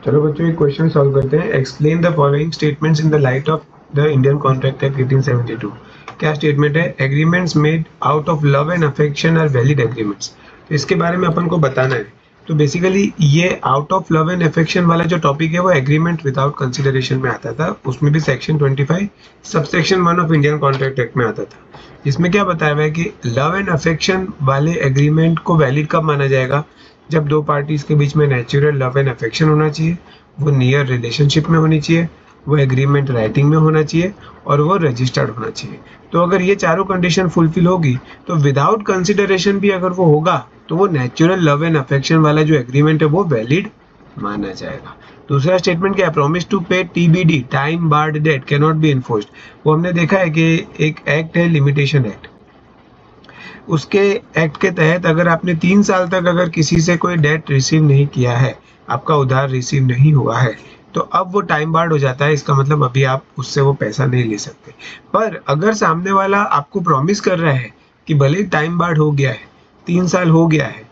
चलो बच्चों एक क्वेश्चन सॉल्व करते हैं। Explain the following statements in the light of the Indian Contract Act 1872। क्या स्टेटमेंट है? Agreements made out of love and affection are valid agreements. तो इसके बारे में अपन को बताना है। तो बेसिकली ये out of love and affection वाला जो टॉपिक है वो एग्रीमेंट विदाउट कंसिडरेशन में आता था। उसमें भी section 25 subsection 1 of Indian Contract act में आता था। इसमें क्या बताया हुआ है कि लव एंड अफेक्शन वाले एग्रीमेंट को वैलिड कब माना जाएगा? जब दो पार्टीज के बीच में नेचुरल लव एंड अफेक्शन होना चाहिए, वो नियर रिलेशनशिप में होनी चाहिए, वो एग्रीमेंट राइटिंग में होना चाहिए और वो रजिस्टर्ड होना चाहिए। तो अगर ये चारों कंडीशन फुलफिल होगी तो विदाउट कंसिडरेशन भी अगर वो होगा तो वो नेचुरल लव एंड अफेक्शन वाला जो एग्रीमेंट है वो वैलिड माना जाएगा। दूसरा स्टेटमेंट क्या है? प्रॉमिस टू पे TBD time barred date can not be enforced. वो हमने देखा है कि एक एक्ट है लिमिटेशन एक्ट। उसके एक्ट के तहत अगर आपने 3 साल तक अगर किसी से कोई डेट रिसीव नहीं किया है, आपका उधार रिसीव नहीं हुआ है, तो अब वो टाइम बार्ड हो जाता है। इसका मतलब अभी आप उससे वो पैसा नहीं ले सकते। पर अगर सामने वाला आपको प्रॉमिस कर रहा है कि भले ही टाइम बार्ड हो गया है, 3 साल हो गया है,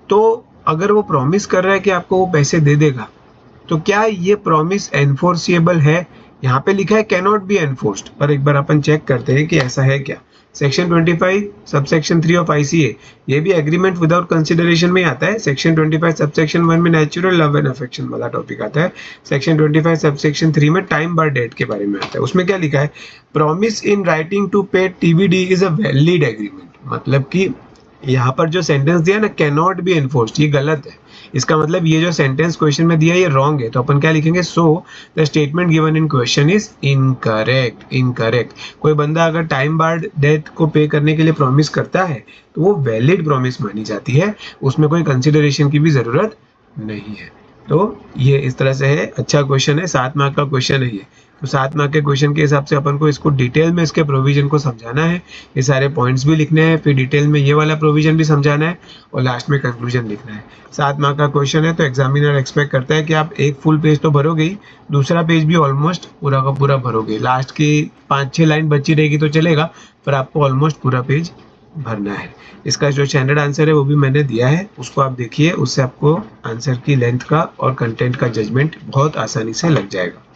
तो अगर वो प्रॉमिस कर रहा है कि आपको वो पैसे दे देगा, तो क्या ये प्रॉमिस एनफोर्सिएबल है? यहाँ पे लिखा है कैन नॉट बी एनफोर्स्ड, पर एक बार अपन चेक करते हैं कि ऐसा है क्या। सेक्शन 25 सबसेक्शन 3 ऑफ आईसीए, ये भी एग्रीमेंट विदाउट कंसिडरेशन में आता है। सेक्शन 25 सबसेक्शन 1 में नेचुरल लव एंड अफेक्शन वाला टॉपिक आता है। सेक्शन 25 सबसेक्शन 3 में टाइम बार डेट के बारे में आता है। उसमें क्या लिखा है? प्रॉमिस इन राइटिंग टू पे TBD is a valid agreement. मतलब कि यहाँ पर जो सेंटेंस दिया ना कैन नॉट बी एनफोर्स्ड, ये गलत है। इसका मतलब ये जो सेंटेंस क्वेश्चन में दिया ये रॉन्ग है। तो अपन क्या लिखेंगे? So the statement given in question is incorrect. Incorrect. कोई बंदा अगर टाइम बार्ड डेट को पे करने के लिए प्रॉमिस करता है तो वो वैलिड प्रॉमिस मानी जाती है, उसमें कोई कंसिडरेशन की भी जरूरत नहीं है। तो ये इस तरह से है। अच्छा क्वेश्चन है, 7 मार्क का क्वेश्चन है ये। तो 7 मार्क के क्वेश्चन के हिसाब से अपन को इसको डिटेल में इसके प्रोविजन को समझाना है, ये सारे पॉइंट्स भी लिखने हैं, फिर डिटेल में ये वाला प्रोविजन भी समझाना है और लास्ट में कंक्लूजन लिखना है। 7 मार्क का क्वेश्चन है तो एग्जामिनर एक्सपेक्ट करता है कि आप एक फुल पेज तो भरोगे ही, दूसरा पेज भी ऑलमोस्ट पूरा का पूरा भरोगे। लास्ट की 5-6 लाइन बची रहेगी तो चलेगा, पर आपको ऑलमोस्ट पूरा पेज भरना है। इसका जो स्टैंडर्ड आंसर है वो भी मैंने दिया है, उसको आप देखिए, उससे आपको आंसर की लेंथ का और कंटेंट का जजमेंट बहुत आसानी से लग जाएगा।